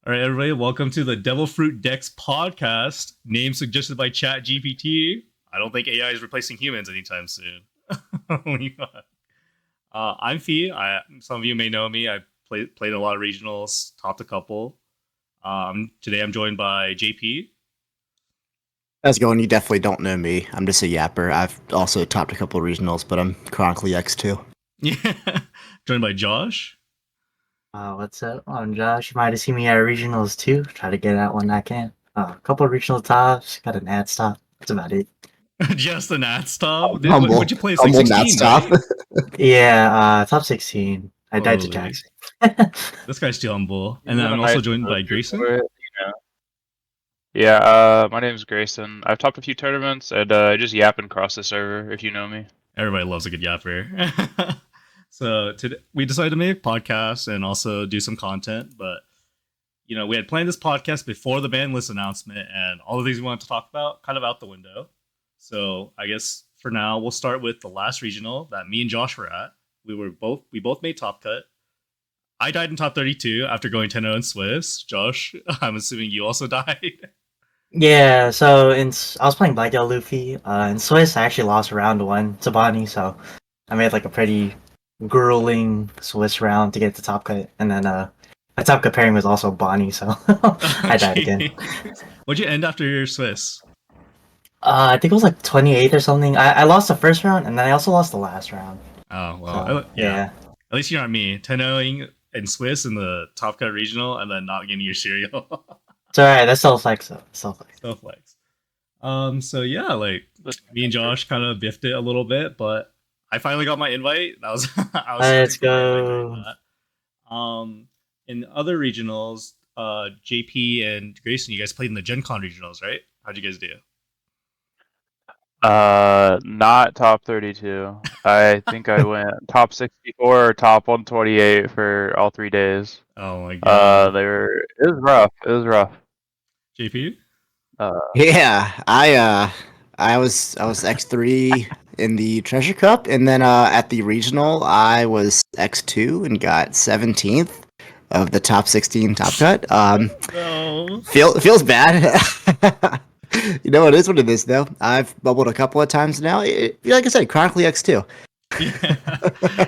All right, everybody, welcome to the Devil Fruit Decks podcast, name suggested by Chat GPT. I don't think AI is replacing humans anytime soon. I'm Fee. Some of you may know me. I played a lot of regionals, topped a couple. Today I'm joined by JP. How's it going? You definitely don't know me. I'm just a yapper. I've also topped a couple of regionals, but I'm chronically X2. Yeah, joined by Josh. What's up? I'm Josh. You might have seen me at regionals too. Try to get out when I can. A couple of regional tops, got an ad stop. That's about it. Just an ad stop. Humble. What'd you play? It's like Humble 16, stop. right? Yeah, top 16. I died to Holy. taxi. This guy's still humble. And then I'm also joined by Grayson. Yeah, my name's Grayson. I've topped a few tournaments, and I just yap and cross the server, if you know me. Everybody loves a good yapper. So today we decided to make a podcast and also do some content, but we had planned this podcast before the ban list announcement, and all the things we wanted to talk about kind of out the window. So I guess for now we'll start with the last regional that me and Josh were at. We both made top cut. I died in top 32 after going 10-0 in Swiss. Josh, I'm assuming you also died. Yeah, so I was playing Black Yellow Luffy. In Swiss, I actually lost round 1 to Bonnie, so I made like a pretty grueling Swiss round to get to top cut, and then my top cut pairing was also Bonnie, so I died again. What'd you end after your Swiss? I think it was like 28th or something. I lost the first round, and then I also lost the last round. Oh, well, So, yeah. At least you're not me. 10-0ing in Swiss in the top cut regional and then not getting your cereal. It's alright, that's self-flex though. Self-flex. Flex. So yeah, like me and Josh kind of biffed it a little bit, but I finally got my invite. I was Let's go. In other regionals, JP and Grayson, you guys played in the GenCon regionals, right? How'd you guys do? Not top 32. I think I went top 64 or top 128 for all 3 days. Oh my god. It was rough. It was rough. JP? Yeah, I was X3 in the Treasure Cup, and then at the regional I was X2 and got 17th of the top 16 top cut. No. Feels bad. It is what it is, though. I've bubbled a couple of times now. Like I said, chronically X2. Yeah.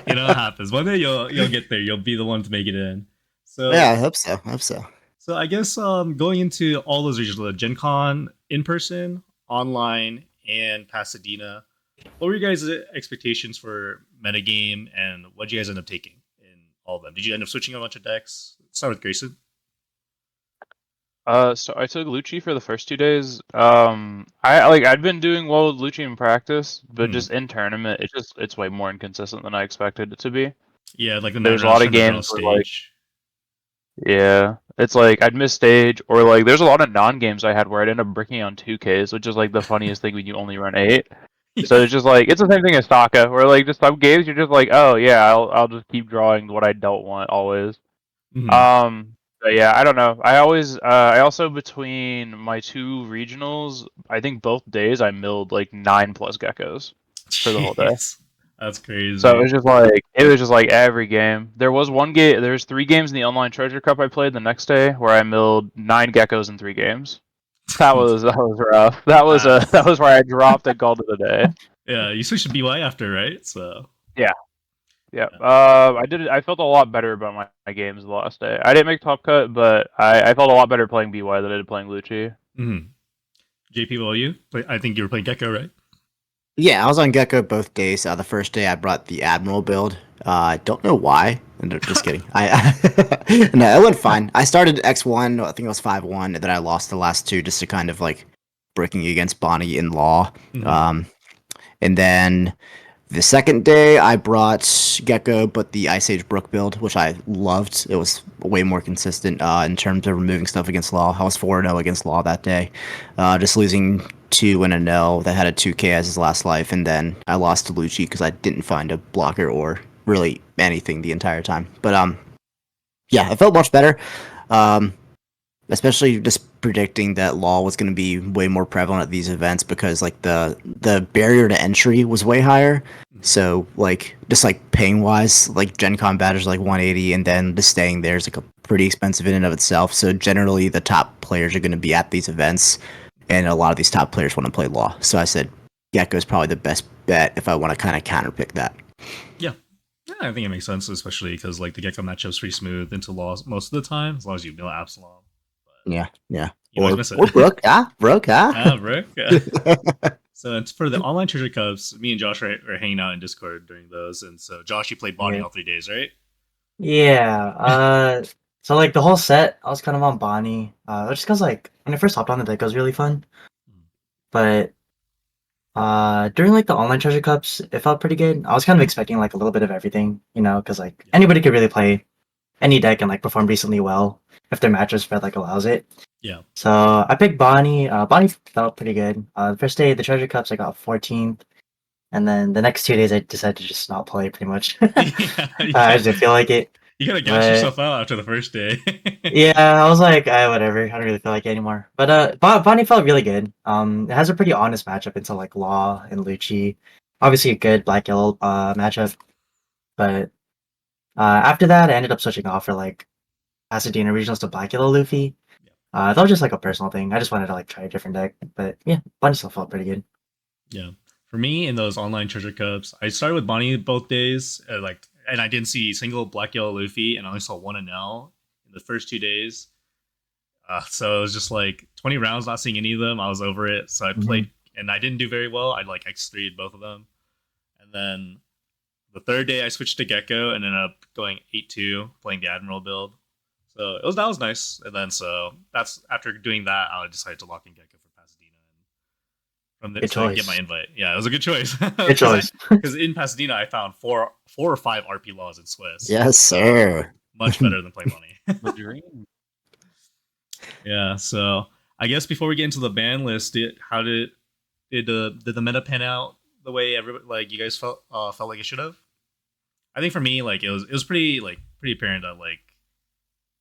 It happens. One day you'll get there. You'll be the one to make it in. So Yeah, I hope so. So I guess going into all those regions, the Gen Con in person, online, and Pasadena, what were your guys' expectations for metagame, and what did you guys end up taking in all of them? Did you end up switching a bunch of decks? Let's start with Grayson. So I took Lucci for the first 2 days. I'd been doing well with Lucci in practice, but just in tournament, it's way more inconsistent than I expected it to be. Yeah, like there's a lot of games where, yeah, it's like I'd miss stage, or like there's a lot of non-games I had where I'd end up breaking on 2Ks, which is like the funniest thing when you only run 8. Yeah. So it's just like it's the same thing as Sokka, where like just some games you're just like, oh yeah, I'll just keep drawing what I don't want always. But yeah, I don't know. I also between my 2 regionals, I think both days I milled like 9+ geckos for the whole day. That's crazy. So it was just like every game. There was 3 games in the online treasure cup I played the next day where I milled 9 geckos in 3 games. That was rough. That was where I dropped and called it a day. Yeah, you switched to BY after, right? So yeah. I felt a lot better about my games the last day. I didn't make top cut, but I felt a lot better playing BY than I did playing Lucci. JP, what about you? I think you were playing Gecko, right? Yeah, I was on Gecko both days. The first day I brought the Admiral build. I don't know why. No, just kidding. No, it went fine. I started X1, I think it was 5-1, and then I lost the last 2 just to kind of like breaking against Bonnie in law. And then the second day I brought Gecko, but the Ice Age Brook build, which I loved. It was way more consistent in terms of removing stuff against law. I was 4-0 against law that day, just losing to an Enel that had a 2K as his last life, and then I lost to Lucci because I didn't find a blocker or really anything the entire time. But yeah, it felt much better. especially just predicting that law was going to be way more prevalent at these events because like the barrier to entry was way higher. So like just like paying wise, like Gen Con badges like 180, and then just staying there is like a pretty expensive in and of itself. So generally the top players are going to be at these events, and a lot of these top players want to play law. So I said Gecko is probably the best bet if I want to kind of counterpick that. Yeah, I think it makes sense, especially because like the Gecko matchup's pretty smooth into law most of the time, as long as you mill Absalom. Yeah. You always miss it. Or Brooke, Brooke, Rick. So it's for the online treasure cups. Me and Josh were hanging out in Discord during those, and so Josh, you played Bonnie all 3 days, right? Yeah. So like the whole set, I was kind of on Bonnie. Just because like when I first hopped on the deck, it was really fun. But during like the online treasure cups, it felt pretty good. I was kind of expecting like a little bit of everything, because like anybody could really play any deck and like perform decently well if their matchup spread like allows it. Yeah. So I picked Bonnie. Bonnie felt pretty good. The first day, the treasure cups, I got 14th. And then the next 2 days, I decided to just not play pretty much. I just didn't feel like it. You gotta gas yourself out after the first day. Yeah, I was like, whatever. I don't really feel like it anymore. But Bonnie felt really good. It has a pretty honest matchup into like Law and Lucci. Obviously a good black yellow matchup. But after that, I ended up switching off for like Pasadena regionals to black yellow Luffy. That was just like a personal thing. I just wanted to like try a different deck. But yeah, Bonnie still felt pretty good. Yeah. For me, in those online treasure cups, I started with Bonnie both days, and I didn't see a single black yellow Luffy, and I only saw one Enel in the first 2 days. So it was just like 20 rounds, not seeing any of them. I was over it. So I played, and I didn't do very well. I like X3'd both of them, and then the third day I switched to Gecko and ended up going 8-2, playing the Admiral build. So that was nice. And then so that's after doing that, I decided to lock in Gecko for Pasadena. From the, to get my invite. Yeah, it was a good choice. Good choice. Because in Pasadena, I found four or five RP laws in Swiss. Yes, sir. Much better than play money. The dream. Yeah, so I guess before we get into the ban list, did the meta pan out the way everybody like you guys felt like it should have? I think for me, like it was pretty apparent that like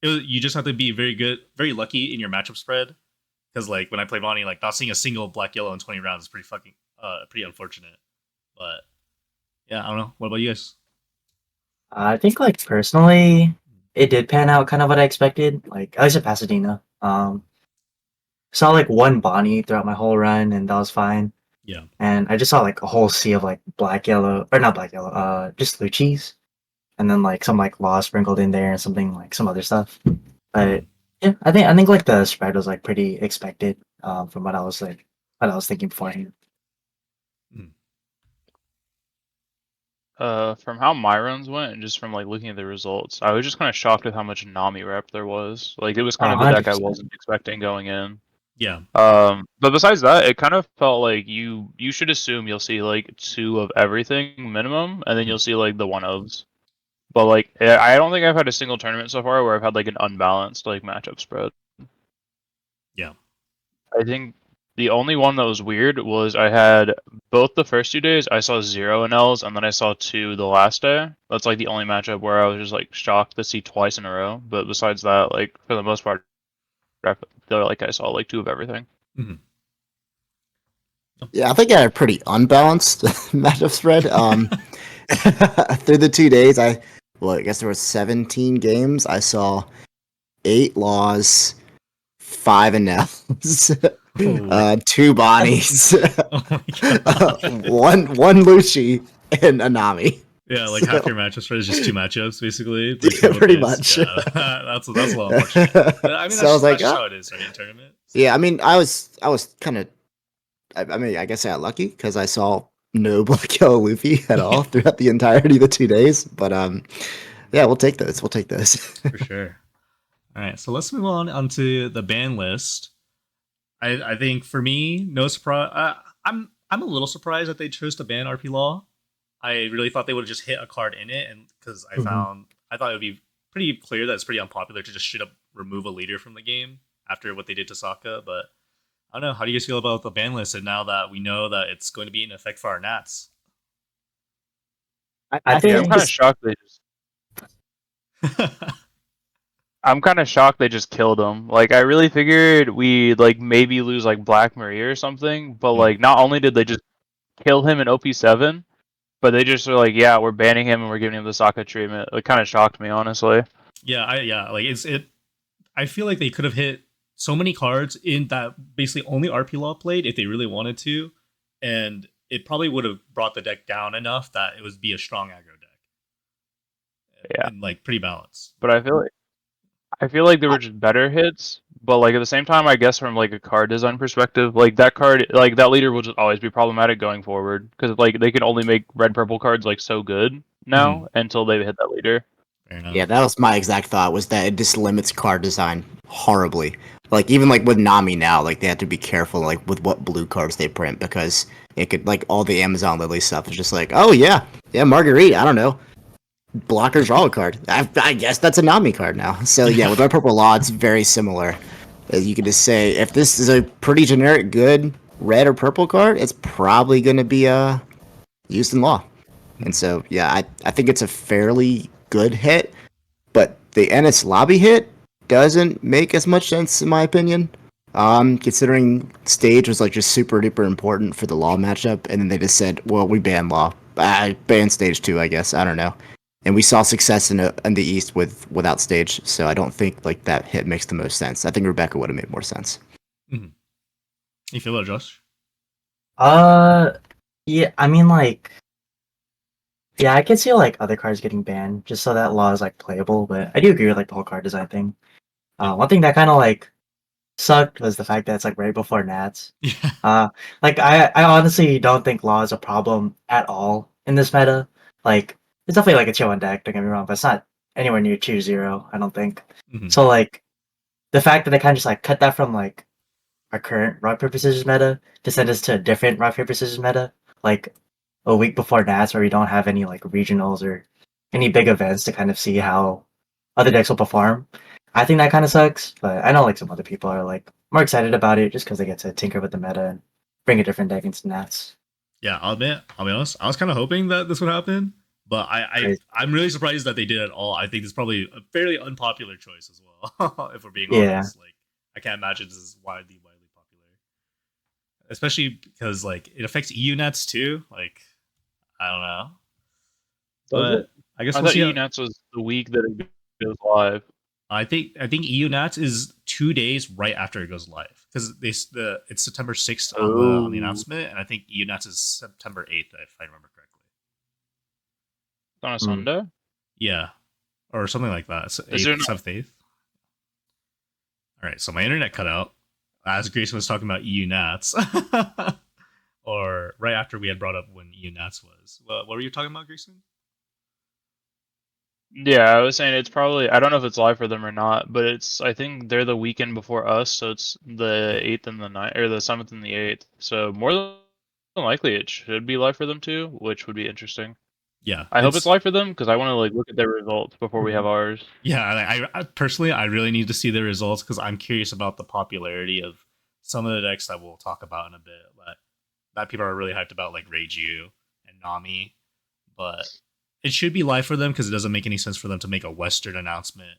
you just have to be very lucky in your matchup spread. Because like when I play Bonnie, like not seeing a single black yellow in 20 rounds is pretty unfortunate. But yeah, I don't know. What about you guys? I think like personally, it did pan out kind of what I expected. Like at least at Pasadena. Saw like one Bonnie throughout my whole run, and that was fine. Yeah. And I just saw like a whole sea of like black yellow or not black yellow, just Lucci's, and then like some like law sprinkled in there and something like some other stuff. But yeah, I think like the spread was like pretty expected from what I was thinking beforehand. From how my runs went, and just from like looking at the results, I was just kind of shocked at how much Nami rep there was. Like it was kind of the deck I 100%. wasn't expecting going in. Yeah. But besides that, it kind of felt like you should assume you'll see like 2 of everything minimum, and then you'll see like the 1 ofs. But like I don't think I've had a single tournament so far where I've had like an unbalanced like matchup spread. Yeah. I think the only one that was weird was I had both the first 2 days I saw 0 Enels, and then I saw 2 the last day. That's like the only matchup where I was just like shocked to see twice in a row. But besides that, like for the most part, I feel like I saw like 2 of everything. Mm-hmm. Yeah, I think I had a pretty unbalanced matchup spread. Through the 2 days, I guess there was 17 games. I saw 8 laws, 5 Enels, 2 Bonnies, one Lucci, and a Nami. Yeah, like half your matchup spread is just 2 matchups, basically. Yeah, pretty much. Yeah, that's a lot. I mean, So I was like, that's how it is, right, in tournament. Yeah, I mean, I was kind of. I mean, I guess I got lucky because I saw no black yellow Luffy at all throughout the entirety of the 2 days. But yeah, we'll take those. For sure. All right, so let's move on onto the ban list. I think for me, no surprise. I'm a little surprised that they chose to ban RP Law. I really thought they would have just hit a card in it, and because I thought it would be pretty clear that it's pretty unpopular to just straight up remove a leader from the game after what they did to Sokka. But I don't know. How do you guys feel about the ban list? And now that we know that it's going to be in effect for our Nats, I think I'm kind of shocked they just. I'm kind of shocked they just killed him. Like, I really figured we'd like maybe lose like Black Maria or something, but like not only did they just kill him in OP7, but they just are like, yeah, we're banning him and we're giving him the Sokka treatment. It kind of shocked me, honestly. Yeah, like it. I feel like they could have hit so many cards in that basically only RP Law played if they really wanted to, and it probably would have brought the deck down enough that it would be a strong aggro deck. Yeah, and like pretty balanced. but I feel like they were just better hits, but like at the same time, I guess from like a card design perspective, like that card, like that leader will just always be problematic going forward because like they can only make red purple cards like so good now until they hit that leader. Fair enough. Yeah, that was my exact thought, was that it just limits card design horribly. Like, even like with Nami now, like they have to be careful like with what blue cards they print, because it could, like, all the Amazon Lily stuff is just like, oh yeah, Marguerite, I don't know, blockers draw a card. I guess that's a Nami card now. So yeah, with Red Purple Law, it's very similar. You can just say, if this is a pretty generic good red or purple card, it's probably going to be used in Law. And so yeah, I think it's a fairly good hit, but the Ennis lobby hit doesn't make as much sense in my opinion. Considering stage was like just super duper important for the Law matchup, and then they just said, well, we ban Law. I ban stage 2, I guess. I don't know. And we saw success in the East without stage, so I don't think like that hit makes the most sense. I think Rebecca would have made more sense. Mm-hmm. You feel it, Josh? Yeah, I mean, like, yeah, I can see like other cards getting banned just so that Law is like playable, but I do agree with like the whole card design thing. One thing that kind of like sucked was the fact that it's like right before Nats. Yeah. Like I honestly don't think Law is a problem at all in this meta. Like, it's definitely like a tier 1 deck, don't get me wrong, but it's not anywhere near tier 0, I don't think. Mm-hmm. So like the fact that they kind of just like cut that from like our current rock paper scissors meta to send us to a different rock paper scissors meta, like a week before Nats, where we don't have any like regionals or any big events to kind of see how other decks will perform. I think that kind of sucks, but I know like some other people are like more excited about it just because they get to tinker with the meta and bring a different deck into Nats. Yeah, I'll be honest. I was kind of hoping that this would happen, but I'm really surprised that they did at all. I think it's probably a fairly unpopular choice as well. If we're being honest, like I can't imagine this is widely popular, especially because like it affects EU Nats too. Like I don't know, but I guess I we'll thought see. EU Nats was the week that it goes live. I think EU Nats is 2 days right after it goes live, because it's September 6th on the announcement, and I think EU Nats is September 8th if I remember correctly. On a Sunday? Yeah, or something like that. So 8th, 7th, 8th. All right, so my internet cut out as Grayson was talking about EU Nats, or right after we had brought up when EU Nats was. What were you talking about, Grayson? Yeah, I was saying it's probably, I don't know if it's live for them or not, but I think they're the weekend before us, so it's the 8th and the 9th, or the 7th and the 8th. So more than likely it should be live for them too, which would be interesting. Yeah, I hope it's live for them because I want to like look at their results before we have ours. Yeah, I personally, I really need to see the results because I'm curious about the popularity of some of the decks that we'll talk about in a bit. That people are really hyped about, like Reiju and Nami, but it should be live for them because it doesn't make any sense for them to make a Western announcement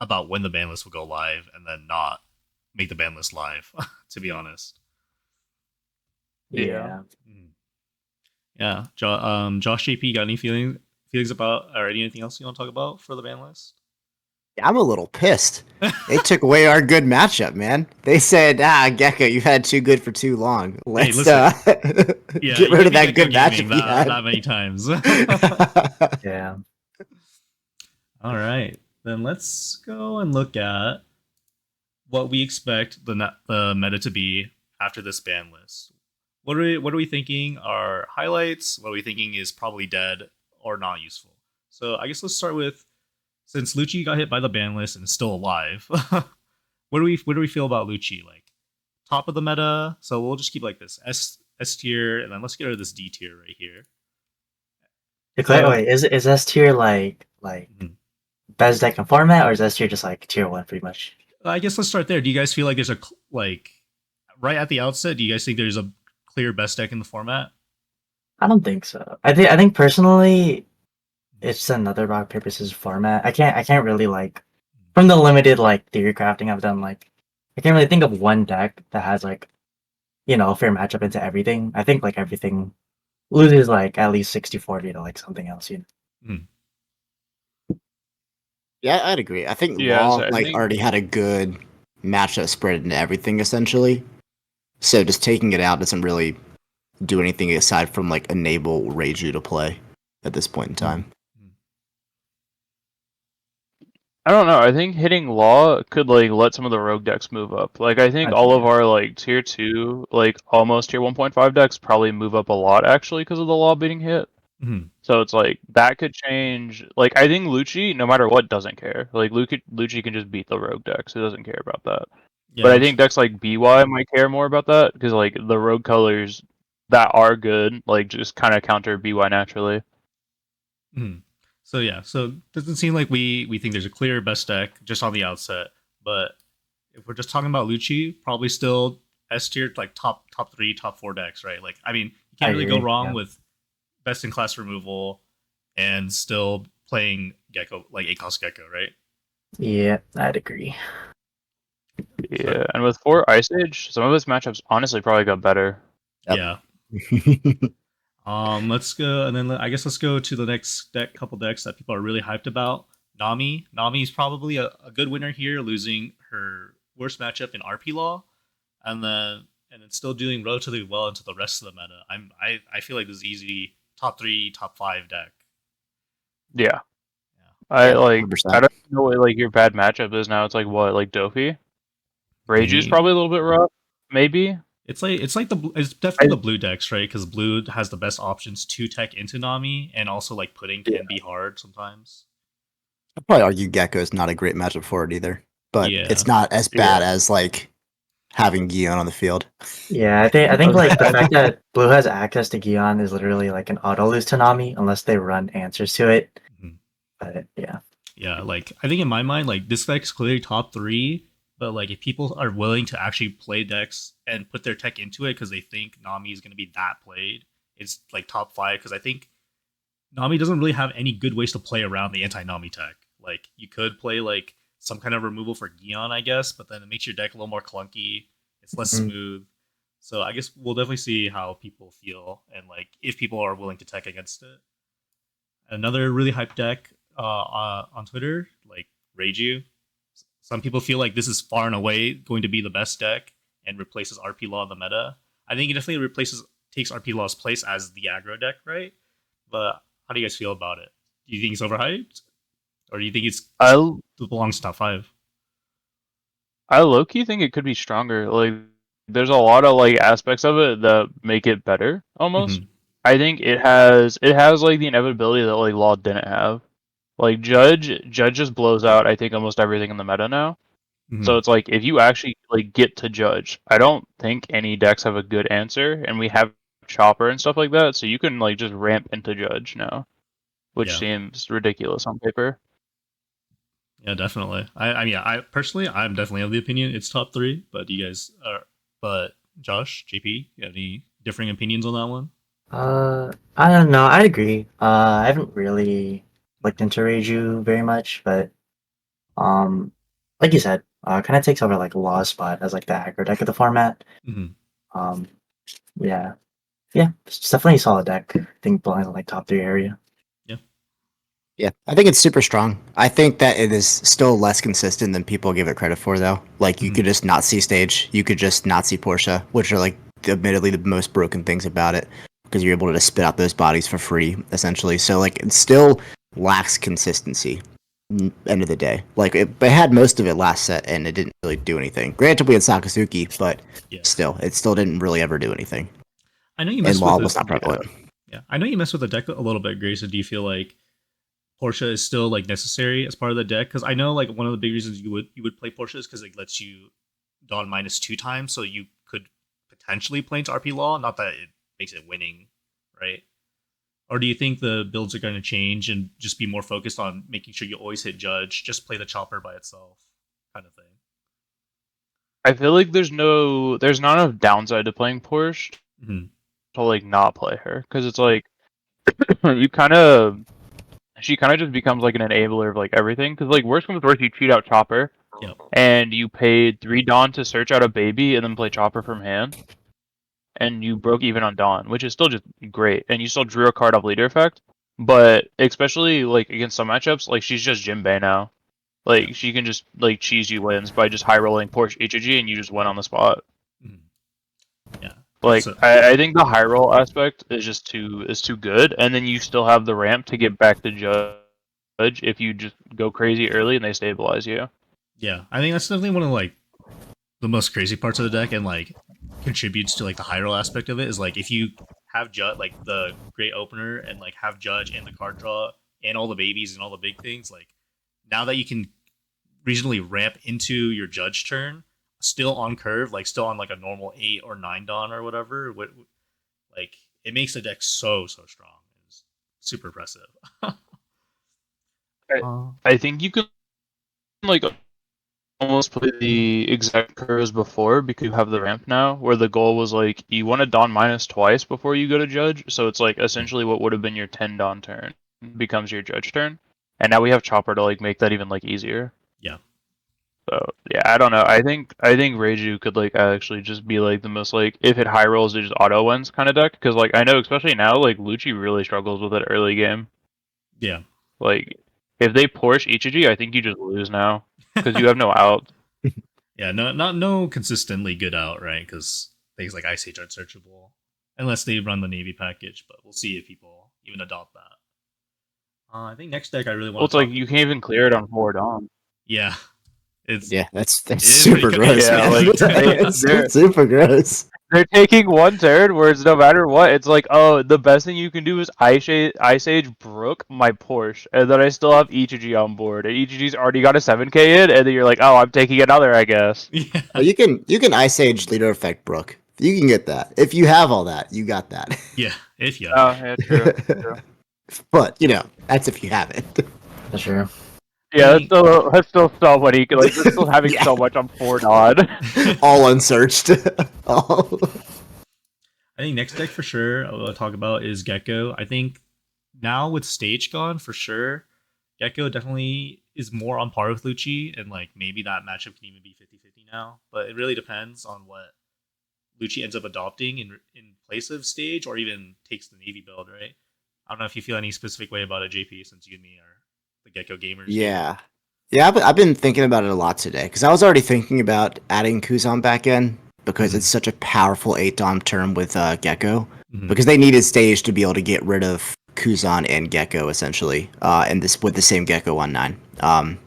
about when the ban list will go live and then not make the ban list live, to be honest. Yeah. Yeah. Josh JP, got any feelings about, or anything else you want to talk about for the ban list? I'm a little pissed. They took away our good matchup, man. They said, Gecko, you've had too good for too long. Let's get rid of that good matchup that many times. Yeah. All right. Then let's go and look at what we expect the meta to be after this ban list. What are we thinking are highlights? What are we thinking is probably dead or not useful? So I guess let's start with, since Lucci got hit by the ban list and is still alive, what do we feel about Lucci? Like top of the meta? So we'll just keep like this S tier, and then let's get rid of this D tier right here. Wait, is S tier like best deck in format, or is S tier just like tier 1 pretty much? I guess let's start there. Do you guys feel like there's right at the outset? Do you guys think there's a clear best deck in the format? I don't think so. I think personally, it's another rock paper scissors format. I can't really like from the limited like theory crafting I've done, like I can't really think of one deck that has like a fair matchup into everything. I think like everything loses like at least 60-40 to like something else. Yeah, I'd agree. I think Yeah, Law so I like think already had a good matchup spread into everything essentially. So just taking it out doesn't really do anything aside from like enable Reiju to play at this point in time. I don't know. I think hitting Law could like let some of the rogue decks move up. Like I think all of our like tier 2, like almost tier 1.5 decks probably move up a lot actually because of the Law being hit. Mhm. So it's like that could change. Like I think Lucci, no matter what, doesn't care. Like Lucci can just beat the rogue decks. He doesn't care about that. Yeah, But I think decks like BY might care more about that because like the rogue colors that are good, like just kind of counter BY naturally. Mhm. So yeah, so doesn't seem like we think there's a clear best deck just on the outset. But if we're just talking about Lucci, probably still S tier, like top 3, top 4 decks, right? Like I mean, you can't I really go agree, wrong yeah. with best in class removal and still playing Gecko, like ACOS Gecko, right? Yeah, I'd agree. Yeah, and with 4 Ice Age, some of his matchups honestly probably got better. Yep. Yeah. Let's go, and then I guess let's go to the next couple decks that people are really hyped about. Nami. Nami's probably a good winner here, losing her worst matchup in RP Law, and then still doing relatively well into the rest of the meta. I feel like this is easy top 3, top 5 deck. Yeah. Yeah. I Yeah, like 100%. I don't know what like your bad matchup is now. It's like what, like Dofi? Reiju's Mhm. probably a little bit rough, maybe. It's it's definitely the blue decks, right? Because blue has the best options to tech into Nami, and also like putting can be hard sometimes. I'd probably argue Gecko is not a great matchup for it either, but Yeah. it's not as bad as like having Gion on the field. Yeah, I think like the fact that Blue has access to Gion is literally like an auto lose to Nami unless they run answers to it. Mhm. But yeah. Yeah, like I think in my mind, like this deck's clearly top 3, but like if people are willing to actually play decks and put their tech into it because they think Nami is going to be that played, it's like top 5 because I think Nami doesn't really have any good ways to play around the anti-Nami tech. Like you could play like some kind of removal for Gion, I guess, but then it makes your deck a little more clunky. It's less Mhm. smooth. So I guess we'll definitely see how people feel and like if people are willing to tech against it. Another really hyped deck on Twitter, like Reiju. Some people feel like this is far and away going to be the best deck and replaces RP Law in the meta. I think it definitely takes RP Law's place as the aggro deck, right? But how do you guys feel about it? Do you think it's overhyped, or do you think it belongs to top 5? I low-key think it could be stronger. Like, there's a lot of like aspects of it that make it better. Almost, Mm-hmm. I think it has like the inevitability that like Law didn't have. Like Judge just blows out. I think almost everything in the meta now. Mm-hmm. So it's like if you actually like get to Judge, I don't think any decks have a good answer, and we have Chopper and stuff like that. So you can like just ramp into Judge now, which Yeah, seems ridiculous on paper. yeah, definitely. I mean, I personally, I'm definitely of the opinion it's top 3. But you guys are, but Josh, JP, you have any differing opinions on that one? I don't know. I agree. I haven't really looked into Reiju very much, but um, like you said, kind of takes over like Law's spot as like the aggro deck of the format. Mm-hmm. Um, yeah, yeah, it's definitely a solid deck. I think belongs in like top 3 area. Yeah. Yeah, I think it's super strong. I think that it is still less consistent than people give it credit for, though. Like, you Mm-hmm. could just not see stage, you could just not see Portia, which are like admittedly the most broken things about it, because you're able to just spit out those bodies for free, essentially. So, like, it still lacks consistency. End of the day, like it had most of it last set, and it didn't really do anything. Granted, we had Sakasuki, but Yeah. it still didn't really ever do anything. I know you And messed Law with was it. not prevalent. Yeah, I know you messed with the deck a little bit, Grace. So do you feel like Portia is still like necessary as part of the deck? Because I know like one of the big reasons you would play Portia is because it lets you Dawn -2 times, so you could potentially play into RP Law. Not that it makes it winning, right? Or do you think the builds are going to change and just be more focused on making sure you always hit Judge, just play the Chopper by itself, kind of thing? I feel like there's not enough downside to playing Porsche Mm-hmm. to like not play her because it's like you kind of she kind of just becomes like an enabler of like everything. Because like worst comes to worst, you cheat out Chopper, Yep. and you paid 3 Dawn to search out a baby and then play Chopper from hand, and you broke even on Dawn, which is still just great. And you still drew a card off leader effect, but especially like against some matchups, like she's just Jinbei now. Like she can just like cheese you wins by just high rolling Porsche HG and you just win on the spot. Mhm. Yeah. Like So- I think the high roll aspect is just too good, and then you still have the ramp to get back to judge if you just go crazy early and they stabilize you. Yeah, I think that's definitely one of like the most crazy parts of the deck, and like contributes to like the high roll aspect of it. Is like if you have Judge, like the great opener, and like have Judge and the card draw and all the babies and all the big things. Like now that you can regionally ramp into your Judge turn, still on curve, like still on like a normal 8 or 9 Dawn or whatever. Like it makes the deck so strong. It's super impressive. I think you can like almost play the exact curves before because you have the ramp now, where the goal was like you want to Dawn minus twice before you go to Judge, so it's like essentially what would have been your 10 Dawn turn becomes your Judge turn, and now we have Chopper to like make that even like easier. Yeah. So yeah, I don't know. I think Reiju could like actually just be like the most like if it high rolls it just auto wins kind of deck, because like I know especially now like Lucci really struggles with it early game. Yeah. Like if they Porsche Ichiji, I think you just lose now because you have no out. Yeah, no consistently good out, right? Because things like Ice Age aren't searchable unless they run the Navy package. But we'll see if people even adopt that. I think next deck I really Well, want it's like you can't even clear it on 4 Dawn. Yeah, it's Yeah, that's It is super pretty gross. Yeah, man. like, It's super gross. They're taking one turn where it's no matter what, it's like, oh, the best thing you can do is Ice Age Brook my Porsche, and then I still have Ichiji on board, and Ichiji's already got a 7k in, and then you're like, oh, I'm taking another, I guess. yeah. Oh, you can Ice Age Leader Effect Brook. You can get that. If you have all that, you got that. Yeah, if you Oh, yeah, true. But that's if you have it. For sure. Yeah, that's still so many. Like, we're still having Yeah. so much on 4 Dawn. All unsearched. All. I think next deck for sure I'll talk about is Gecko. I think now with Stage gone, for sure, Gecko definitely is more on par with Lucci, and like maybe that matchup can even be 50-50 now. But it really depends on what Lucci ends up adopting in place of Stage, or even takes the Navy build, right? I don't know if you feel any specific way about it, JP, since you and me are the Gecko gamers. Yeah. Yeah, I've been thinking about it a lot today because I was already thinking about adding Kuzan back in because it's such a powerful 8-Dom term with Gecko. Mhm. Because they needed Stage to be able to get rid of Kuzan and Gecko essentially, and this with the same Gecko on 9.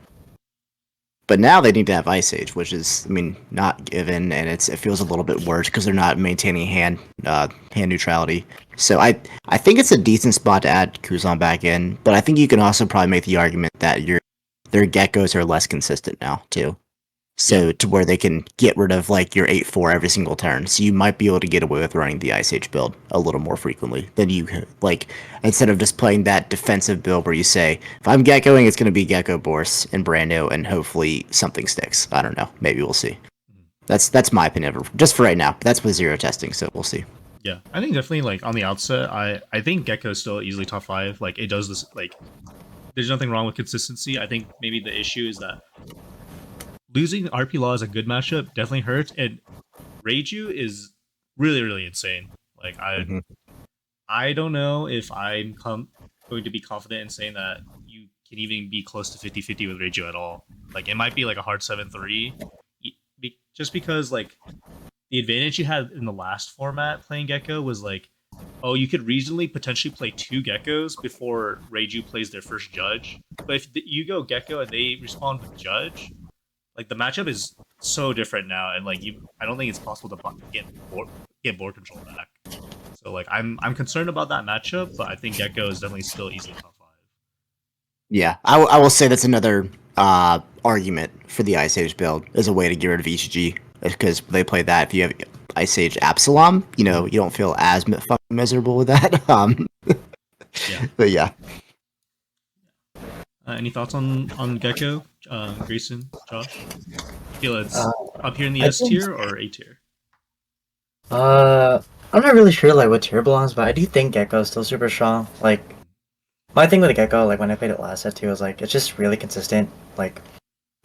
But now they need to have Ice Age, which is, not given, and it feels a little bit worse because they're not maintaining hand neutrality. So I think it's a decent spot to add Kuzan back in, but I think you can also probably make the argument that their Geckos are less consistent now too. So to where they can get rid of like your 8-4 every single turn. So you might be able to get away with running the Ice Age build a little more frequently than you like instead of just playing that defensive build where you say, if I'm Geckoing, it's gonna be Gecko Bourse and Brando and hopefully something sticks. I don't know. Maybe we'll see. That's my opinion just for right now. That's with zero testing, so we'll see. Yeah, I think definitely like on the outset, I think Gecko is still easily top 5. Like it does this, like there's nothing wrong with consistency. I think maybe the issue is that losing RP Law is a good matchup, definitely hurts, and Reiju is really insane. Like I don't know if I'm going to be confident in saying that you can even be close to 50-50 with Reiju at all. Like it might be like a hard 7-3, just because like the advantage you had in the last format playing Gecko was like, oh, you could reasonably potentially play 2 Geckos before Reiju plays their first Judge. But if you go Gecko and they respond with Judge, like the matchup is so different now, and like I don't think it's possible to get board control back. So like I'm concerned about that matchup, but I think Gecko is definitely still easily top 5. Yeah, I will say that's another argument for the Ice Age build as a way to get rid of Ichiji, because they play that. If you have Ice Age Absalom, you don't feel as fucking miserable with that. Yeah. But yeah. Any thoughts on Gecko, Grayson, Josh? Feel it's up here in the I S tier or A tier? I'm not really sure like what tier belongs, but I do think Gecko is still super strong. Like, My thing with Gecko, like when I played it last set too, was like it's just really consistent. Like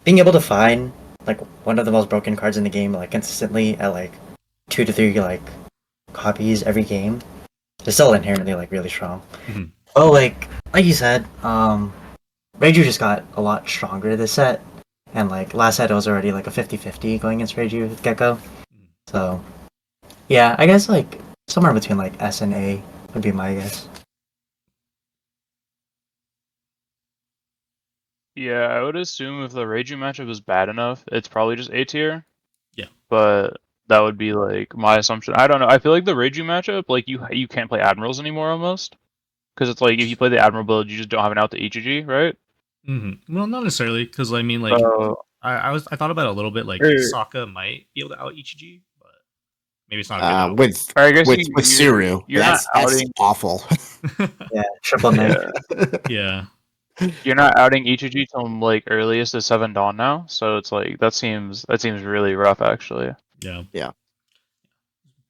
being able to find like one of the most broken cards in the game, like consistently at like 2 to 3 like copies every game, is still inherently like really strong. Mhm. Oh, like you said, Reiju just got a lot stronger this set, and like last set it was already like a 50-50 going against Reiju with Gecko. So yeah, I guess like somewhere between like S and A would be my guess. Yeah, I would assume if the Reiju matchup is bad enough, it's probably just A tier. Yeah. But that would be like my assumption. I don't know. I feel like the Reiju matchup, like you can't play Admirals anymore almost, because it's like if you play the Admiral build, you just don't have an out to EGG, right? Well, not necessarily, because I mean, like, So I thought about it a little bit. Like, or, Sokka might be able to out EGG, but maybe it's not a good out. With or I guess with you, with Suru, you're not that's outing. awful. Yeah, triple neck. Yeah, Yeah. you're not outing EGG till like earliest is 7 dawn now, so it's like that seems really rough actually. Yeah. Yeah.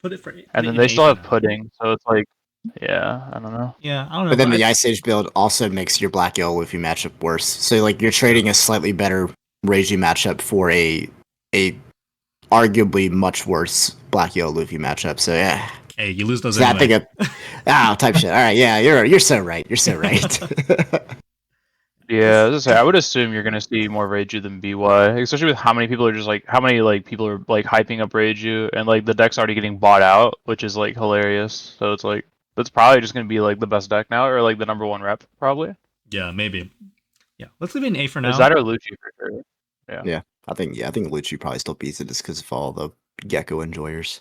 Put it for. And then they still have pudding, so it's like, yeah, I don't know. Yeah, I don't know. But then but the Ice Age build also makes your Black Yellow Luffy matchup worse. So like you're trading a slightly better Reiji matchup for a arguably much worse Black Yellow Luffy matchup. So yeah. Hey, you lose those So I anyway. think type shit. All right, yeah, you're so right. You're so right. Yeah, as I say, I would assume you're gonna see more Reiju than BY, especially with how many people are just like how many like people are like hyping up Reiju and like the deck's already getting bought out, which is like hilarious. So it's like that's probably just gonna be like the best deck now, or like the #1 rep probably. Yeah, maybe. Yeah, let's leave it in A for now. Is that or Lucci for sure? Yeah. Yeah, I think Lucci probably still beats it just because of all the Gecko enjoyers.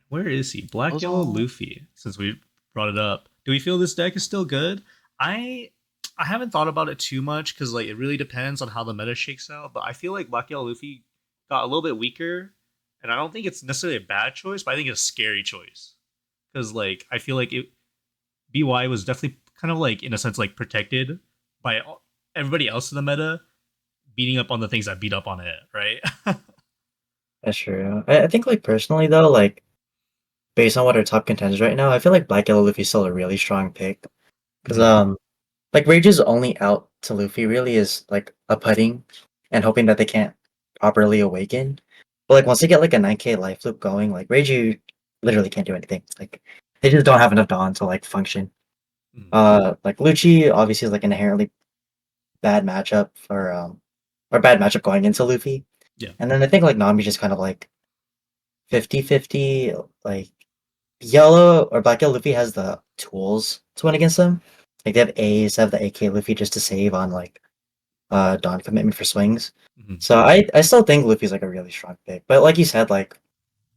Where is he? Black Those Yellow all- Luffy. Since we brought it up, do we feel this deck is still good? I haven't thought about it too much because like it really depends on how the meta shakes out. But I feel like Black Yellow Luffy got a little bit weaker, and I don't think it's necessarily a bad choice, but I think it's a scary choice because like I feel like BY was definitely kind of like in a sense like protected by everybody else in the meta beating up on the things that beat up on it, right? That's true. I think like personally though, like based on what our top contenders right now, I feel like Black Yellow Luffy is still a really strong pick. Because like Rage's only out to Luffy really is like a putting and hoping that they can't properly awaken. But like once they get like a 9k life loop going, like Rage literally can't do anything. Like they just don't have enough Dawn to like function. Like Lucci obviously is like an inherently bad matchup for or bad matchup going into Luffy. Yeah. And then I think like Nami's just kind of like 50-50, like Yellow or Black Yellow Luffy has the tools to win against them. Like they have A's, they have the AK Luffy just to save on like Dawn commitment for swings. So I still think Luffy's like a really strong pick. But like you said, like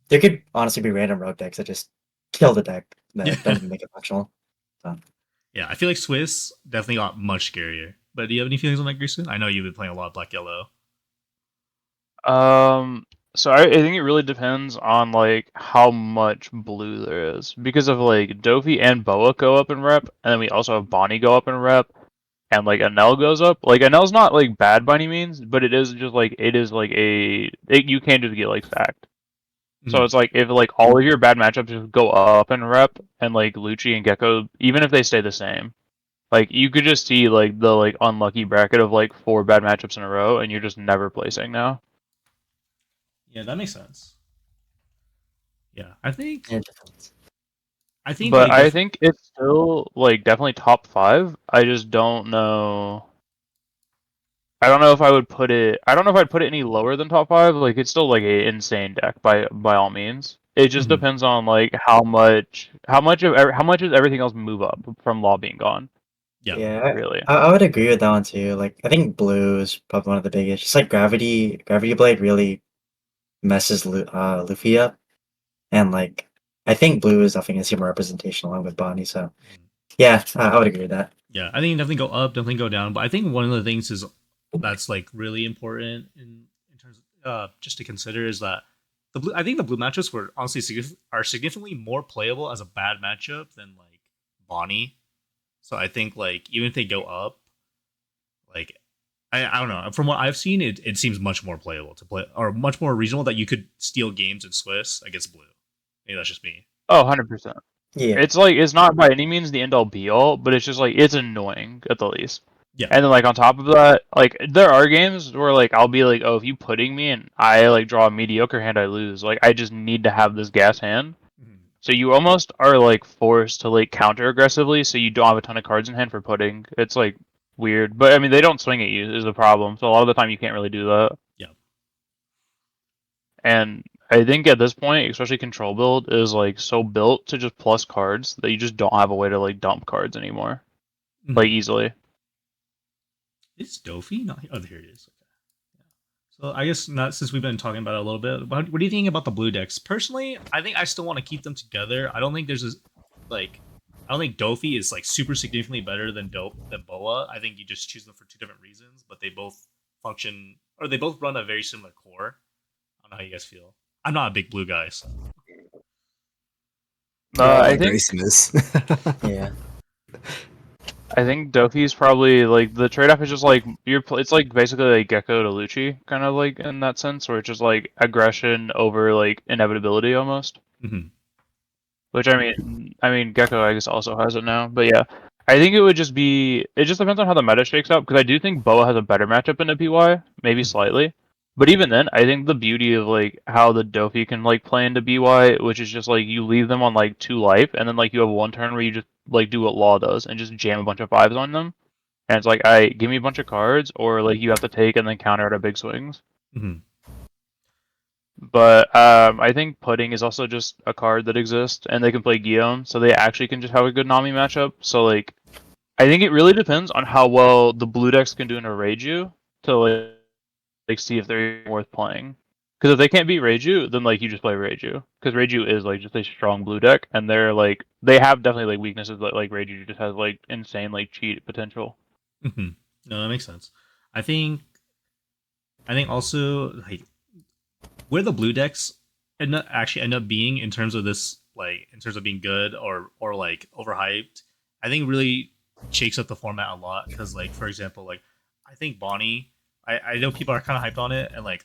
there could honestly be random rogue decks that just kill the deck that don't even make it functional. So Yeah, I feel like Swiss definitely got much scarier. But do you have any feelings on that, Grayson? I know you've been playing a lot of Black Yellow. So I think it really depends on like how much blue there is because of like Dofi and Boa go up in rep, and then we also have Bonnie go up in rep, and like Enel goes up. Like Enel's not like bad by any means, but it is just like you can't just get like stacked. So it's like if like all of your bad matchups just go up in rep, and like Lucci and Gecko, even if they stay the same, like you could just see like the like unlucky bracket of like 4 bad matchups in a row, and you're just never placing now. Yeah, that makes sense. Yeah, I think. it depends. But like, I think it's still like definitely top 5. I just don't know. I don't know if I would put it. I don't know if I'd put it any lower than top 5. Like it's still like a insane deck by all means. It just depends on like how much does everything else move up from Law being gone. Yeah, really. I would agree with that one too. Like I think blue is probably one of the biggest. Just like gravity blade really messes Luffy up, and like I think blue is definitely gonna see more representation along with Bonnie. So yeah, I would agree with that. Yeah, I think definitely go up, definitely go down. But I think one of the things is that's like really important in terms of just to consider is that the blue. I think the blue matchups were honestly are significantly more playable as a bad matchup than like Bonnie. So I think like even if they go up, like I don't know. From what I've seen, it seems much more playable to play or much more reasonable that you could steal games in Swiss against blue. Maybe that's just me. Oh, 100%. Yeah. It's like it's not by any means the end all be all, but it's just like it's annoying at the least. Yeah. And then like on top of that, like there are games where like I'll be like, oh, if you pudding me and I like draw a mediocre hand, I lose. Like I just need to have this gas hand. Mhm. So you almost are like forced to like counter aggressively, so you don't have a ton of cards in hand for pudding. It's like weird, but I mean they don't swing at you is the problem. So a lot of the time you can't really do that. Yeah. And I think at this point, especially control build is like so built to just plus cards that you just don't have a way to like dump cards anymore, Mhm. like easily. Is Dofi not here? Oh, here it is. Okay. Yeah. So I guess not since we've been talking about it a little bit. What do you think about the blue decks? Personally, I think I still want to keep them together. I don't think there's a like. I don't think Dofi is like super significantly better than Boa. I think you just choose them for two different reasons, but they both function or they both run a very similar core. I don't know how you guys feel. I'm not a big blue guy, so I think Grayson is. Yeah. I think Dofi's probably like the trade off is just like it's like basically like Gecko to Lucci kind of like in that sense, where it's just like aggression over like inevitability almost. Mhm. Which I mean Gecko I guess also has it now, but yeah, I think it would just be it just depends on how the meta shakes out because I do think Boa has a better matchup in the PY, maybe slightly. But even then, I think the beauty of like how the Dofi can like play into BY, which is just like you leave them on like 2 life, and then like you have one turn where you just like do what Law does and just jam a bunch of fives on them, and it's like, I give me a bunch of cards, or like you have to take and then counter at big swings. Mhm. But I think Pudding is also just a card that exists, and they can play Guillaume, so they actually can just have a good Nami matchup. So like, I think it really depends on how well the blue decks can do in a Reiju to like see if they're even worth playing. Because if they can't beat Reiju, then like you just play Reiju. Because Reiju is like just a strong blue deck, and they're like they have definitely like weaknesses that like Reiju just has like insane like cheat potential. Mhm. No, that makes sense. I think also like where the blue decks actually end up being in terms of this like in terms of being good or like overhyped, I think really shakes up the format a lot because like for example like I think Bonnie, I know people are kind of hyped on it and like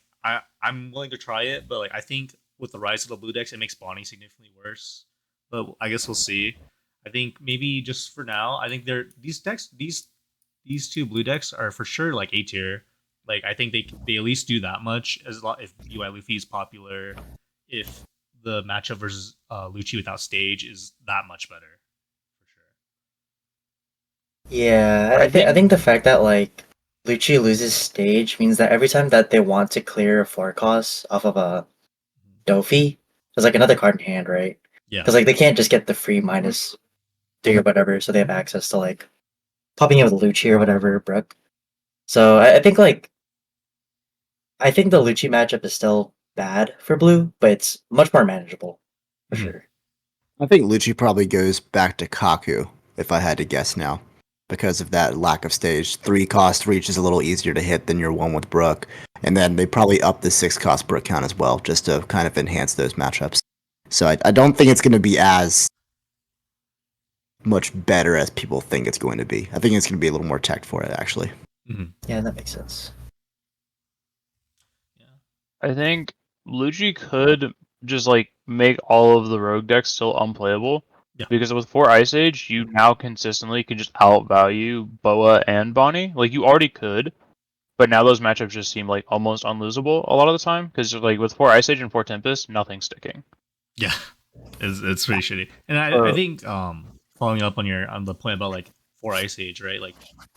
I'm willing to try it, but like I think with the rise of the blue decks it makes Bonnie significantly worse, but I guess we'll see. I think maybe just for now I think they're these decks these two blue decks are for sure like A tier. Like I think they at least do that much as long if UI Luffy is popular, if the matchup versus Lucci without stage is that much better for sure. Yeah, I think the fact that like Lucci loses stage means that every time that they want to clear a 4 cost off of a Dofi, there's like another card in hand, right? Yeah. Because like they can't just get the free -3 or whatever, so they have access to like popping in with Lucci or whatever, Brook. So I think the Lucci matchup is still bad for blue, but it's much more manageable for Mhm. sure. I think Lucci probably goes back to Kaku, if I had to guess now, because of that lack of stage. 3 cost reach is a little easier to hit than your one with Brook. And then they probably up the 6 cost Brook count as well, just to kind of enhance those matchups. So I don't think it's going to be as much better as people think it's going to be. I think it's going to be a little more tech for it, actually. Mhm. Yeah, that makes sense. Yeah. I think Lucci could just like make all of the rogue decks still unplayable. Yeah. Because with 4 Ice Age, you now consistently can just outvalue Boa and Bonnie. Like you already could, but now those matchups just seem like almost unlosable a lot of the time. Because like with 4 Ice Age and 4 Tempest, nothing's sticking. Yeah. It's pretty shitty. And I think following up on the point about like for Ice Age, right? Like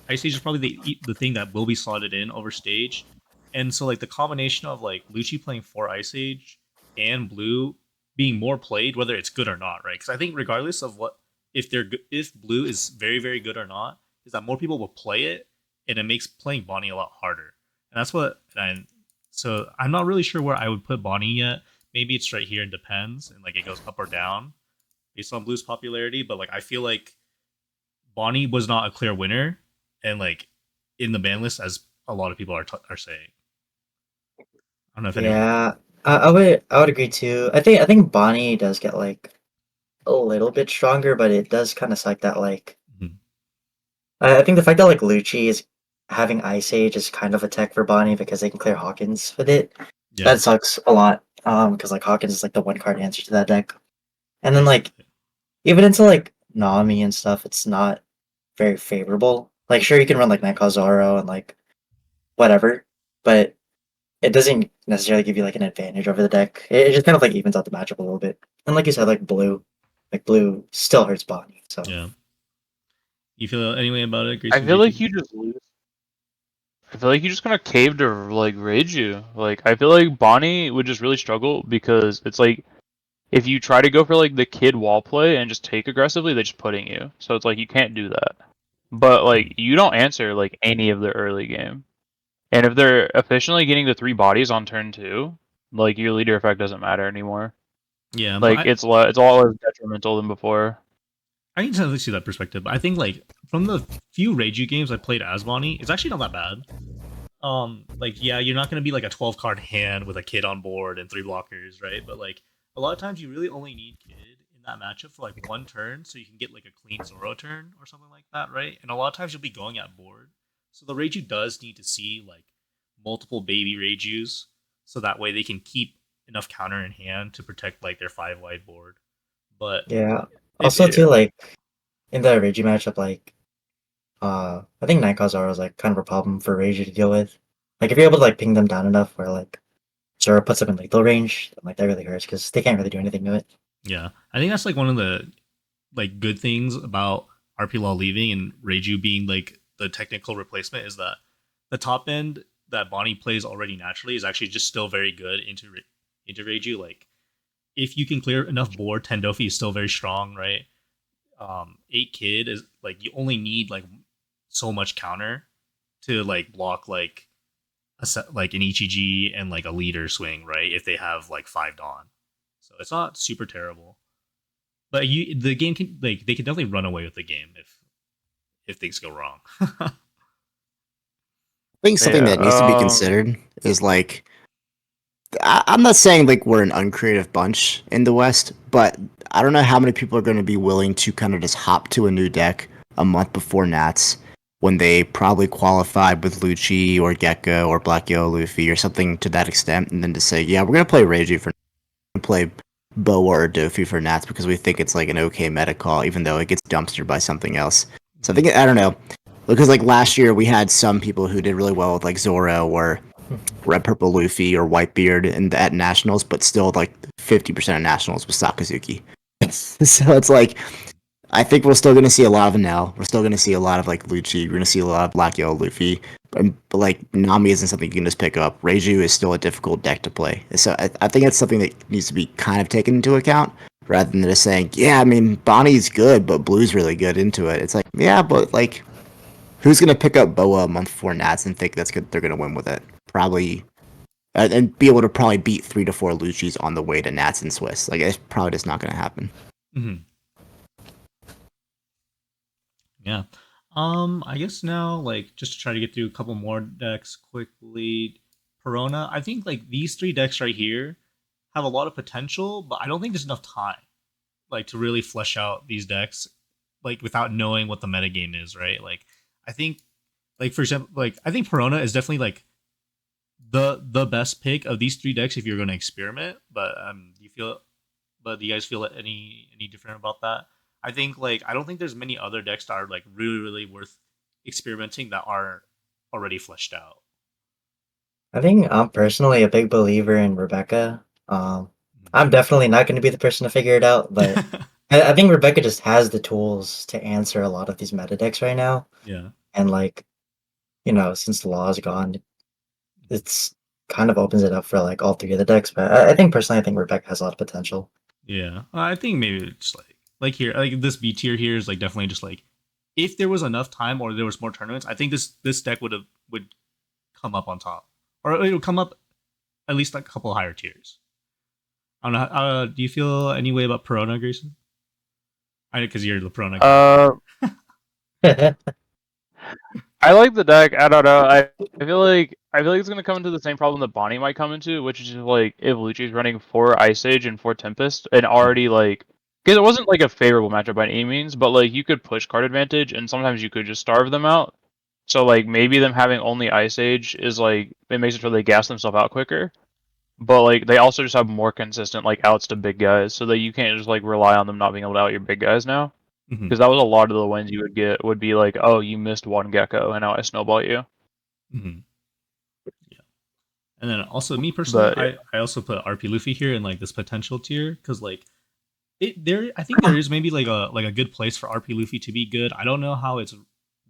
Ice Age is probably the thing that will be slotted in over stage. And so like the combination of like Lucci playing for Ice Age and Blue being more played, whether it's good or not, right? Because I think regardless of what if Blue is very very good or not, is that more people will play it, and it makes playing Bonnie a lot harder. And that's what. So I'm not really sure where I would put Bonnie yet. Maybe it's right here and depends, and like it goes up or down based on Blue's popularity. But like I feel like Bonnie was not a clear winner, and like in the ban list as a lot of people are saying. I don't know if anyone. Yeah, I would agree too. I think Bonnie does get like a little bit stronger, but it does kind of suck that like Mhm. I think the fact that like Lucci is having Ice Age is kind of a tech for Bonnie because they can clear Hawkins with it. Yeah. That sucks a lot. Because like Hawkins is like the one card answer to that deck. And then like even into like Nami and stuff, it's not very favorable. Like, sure, you can run like Nightcall Zoro and like whatever, but it doesn't necessarily give you like an advantage over the deck. It just kind of like evens out the matchup a little bit. And like you said, like blue still hurts Bonnie. So Yeah. You feel any way about it, I Grayson? feel Do you like think- you just lose. I feel like you just kind of caved to like Reiju. Like I feel like Bonnie would just really struggle because it's like if you try to go for like the kid wall play and just take aggressively, they're just putting you. So it's like you can't do that. But like you don't answer like any of the early game. And if they're efficiently getting the 3 bodies on turn 2, like your leader effect doesn't matter anymore. Yeah, but Like it's all less detrimental than before. I can totally see that perspective. But I think like from the few Reiju games I played as Bonnie, it's actually not that bad. Like yeah, you're not gonna be like a 12 card hand with a kid on board and 3 blockers, right? But like a lot of times you really only need kid in that matchup for like 1 turn, so you can get like a clean Zoro turn or something like that, right? And a lot of times you'll be going at board, so the Reiju does need to see like multiple baby Reijus, so that way they can keep enough counter in hand to protect like their 5 wide board. But yeah. if Also it, too, like in the Reiji matchup, like I think Nightcall Zoro is like kind of a problem for Reiji to deal with. Like if you're able to like ping them down enough where like Zoro puts them in lethal range, then, like that really hurts because they can't really do anything to it. yeah, I think that's like one of the like good things about RP Law leaving and Reiju being like the technical replacement is that the top end that Bonnie plays already naturally is actually just still very good into Reiju. Like if you can clear enough board, Tendofi is still very strong, right? 8 kid is like you only need like so much counter to like block like a set, like an EGG and like a leader swing, right? If they have like 5 Dawn, so it's not super terrible. But the game can like they can definitely run away with the game if things go wrong. I think something Yeah, that needs to be considered is like I'm not saying like we're an uncreative bunch in the West, but I don't know how many people are going to be willing to kind of just hop to a new deck a month before Nats when they probably qualified with Lucci or Gecko or Black Yellow Luffy or something to that extent, and then to say, yeah, we're going to play Reiji for play Boa or Dofi for Nats because we think it's like an okay meta call, even though it gets dumpstered by something else. So I think I don't know because like last year we had some people who did really well with like Zoro or Red Purple Luffy or Whitebeard at nationals, but still like 50% of nationals was Sakazuki. So it's like I think we're still going to see a lot of Enel. We're still going to see a lot of like Lucci. We're going to see a lot of Black Yellow Luffy. But like Nami isn't something you can just pick up. Reiju is still a difficult deck to play. So I think it's something that needs to be kind of taken into account rather than just saying, yeah, I mean Bonnie's good, but Blue's really good into it. It's like, yeah, but like who's going to pick up Boa a month before Nats and think that's good? They're going to win with it. Probably and be able to probably beat 3 to 4 Lucci's on the way to Nats and Swiss. Like it's probably just not going to happen. Mm-hmm. Yeah. I guess now, like, just to try to get through a couple more decks quickly. Perona, I think like these 3 decks right here have a lot of potential, but I don't think there's enough time, like, to really flesh out these decks, like, without knowing what the metagame is, right? Like, I think, like, for example, like, I think Perona is definitely like the best pick of these 3 decks if you're going to experiment. But do you guys feel any different about that? I think like I don't think there's many other decks that are like really worth experimenting that are already fleshed out. I think I'm personally a big believer in Rebecca. I'm definitely not going to be the person to figure it out, but I think Rebecca just has the tools to answer a lot of these meta decks right now. Yeah. And like, since the law is gone, it's kind of opens it up for like all 3 of the decks. But I think personally, I think Rebecca has a lot of potential. Yeah. I think maybe it's like here, like this B tier here is like definitely just like if there was enough time or there was more tournaments, I think this deck would come up on top, or it would come up at least like a couple higher tiers. I don't know. Do you feel any way about Perona, Grayson? I know because you're the Perona guy. I like the deck. I don't know. I feel like it's gonna come into the same problem that Bonnie might come into, which is just like if Lucci's running 4 Ice Age and 4 Tempest, and already like because it wasn't like a favorable matchup by any means, but like you could push card advantage, and sometimes you could just starve them out. So like maybe them having only Ice Age is like it makes it so they gas themselves out quicker. but like they also just have more consistent like outs to big guys, so that you can't just like rely on them not being able to out your big guys now. Mhm. Because that was a lot of the wins you would get would be like, oh, you missed one Gecko and now I snowball you. Mhm. Yeah. And then also me personally, But I also put RP Luffy here in like this potential tier because like I think there is maybe like a good place for RP Luffy to be good. I don't know how its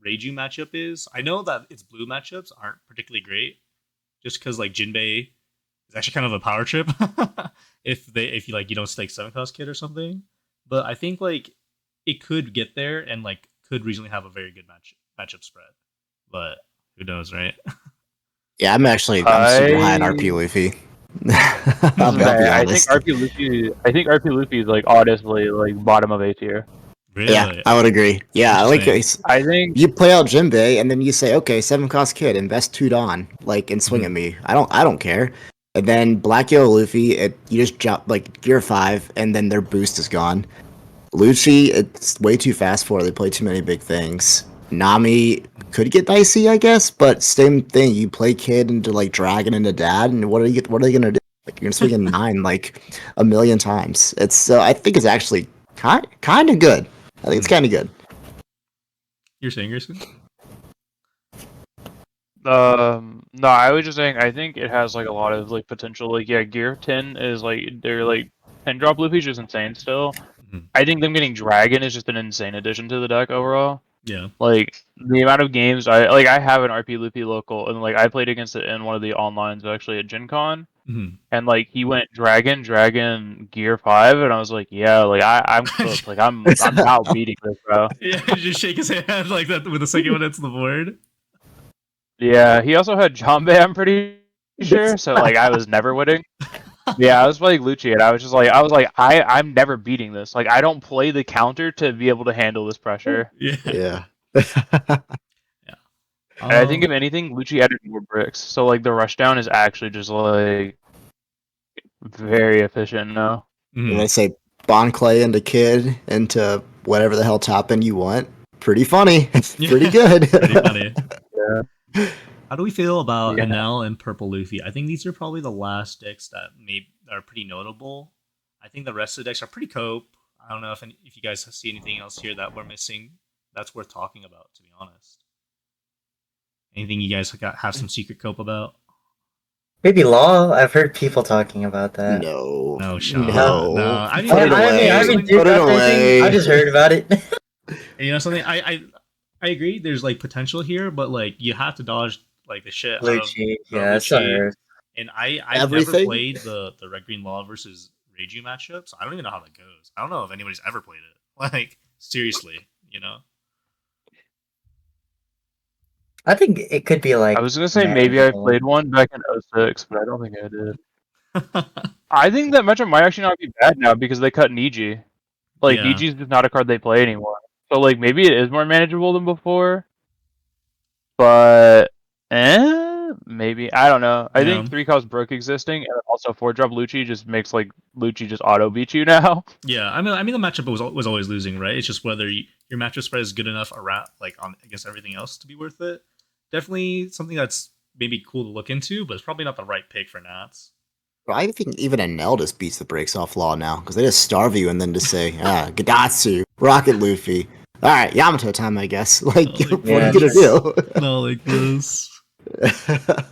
Reiju matchup is. I know that its blue matchups aren't particularly great, just because like Jinbei is actually kind of a power trip if you like you don't stake 7 class kid or something. But I think like it could get there and like could reasonably have a very good matchup spread. But who knows, right? Yeah, I'm super high on RP Luffy. I'll be I think honest. RP Luffy is like honestly like bottom of A tier. Really? Yeah, I would agree. Yeah, like I think you play out Jinbei and then you say, okay, 7 cost kid, invest 2 Don, like and swing at me. I don't care. And then Black Yellow Luffy, you just jump like gear 5, and then their boost is gone. Lucci, it's way too fast for. They play too many big things. Nami could get dicey, I guess, but same thing. You play kid into like dragon into dad, and what are they gonna do? Like you're gonna swing in 9 like a million times. It's I think it's actually kind of good. I think it's kind of good. You're saying, Gerson? No, I was just saying I think it has like a lot of like potential. Like yeah, gear 10 is like they're like 10 drop Luffy's just insane still. Mhm. I think them getting dragon is just an insane addition to the deck overall. Yeah. Like the amount of games I have an RP Luffy local and like I played against it in one of the onlines actually at GenCon. Mhm. And like he went dragon gear 5 and I was like, yeah, like I'm cooked. Like I'm now beating this, bro. Yeah, just shake his hand like that with the second one hits the board. Yeah, he also had Jambé, I'm pretty sure. So like I was never winning. Yeah, I was playing Lucci and I was I'm never beating this. Like I don't play the counter to be able to handle this pressure. Yeah. And I think if anything, Lucci added more bricks. So like the rushdown is actually just like very efficient now. When I say Bon Clay into kid into whatever the hell top end you want, pretty funny. It's pretty good. Pretty funny. Yeah. How do we feel about Enel and Purple Luffy? I think these are probably the last decks that are pretty notable. I think the rest of the decks are pretty cope. I don't know if you guys see anything else here that we're missing that's worth talking about, to be honest. Anything you guys have some secret cope about? Maybe Law. I've heard people talking about that. No, Sean. no. No. I Put it away. Put it away. I just heard about it. And you know something? I agree. There's like potential here, but like you have to dodge like the shit out of Lucci, yeah, it's not her. And I've never played the Red Green Law versus Reiju matchup, so I don't even know how that goes. I don't know if anybody's ever played it. Like seriously, you know. I think it could be like. I was gonna say maybe I played one back in 06, but I don't think I did. I think that matchup might actually not be bad now because they cut Niji. Like Niji's just not a card they play anymore. So like maybe it is more manageable than before. But maybe I don't know. I think 3-cost broke existing, and also 4-drop Lucci just makes like Lucci just auto beat you now. Yeah, I mean the matchup was always losing, right? It's just whether your matchup spread is good enough around like on against everything else to be worth it. Definitely something that's maybe cool to look into, but it's probably not the right pick for Nats. I think even Enel just beats the brakes off Law now because they just starve you and then just say, Gadatsu, Rocket Luffy. All right, Yamato time, I guess. Like, what are you gonna do? Not like this. Oh my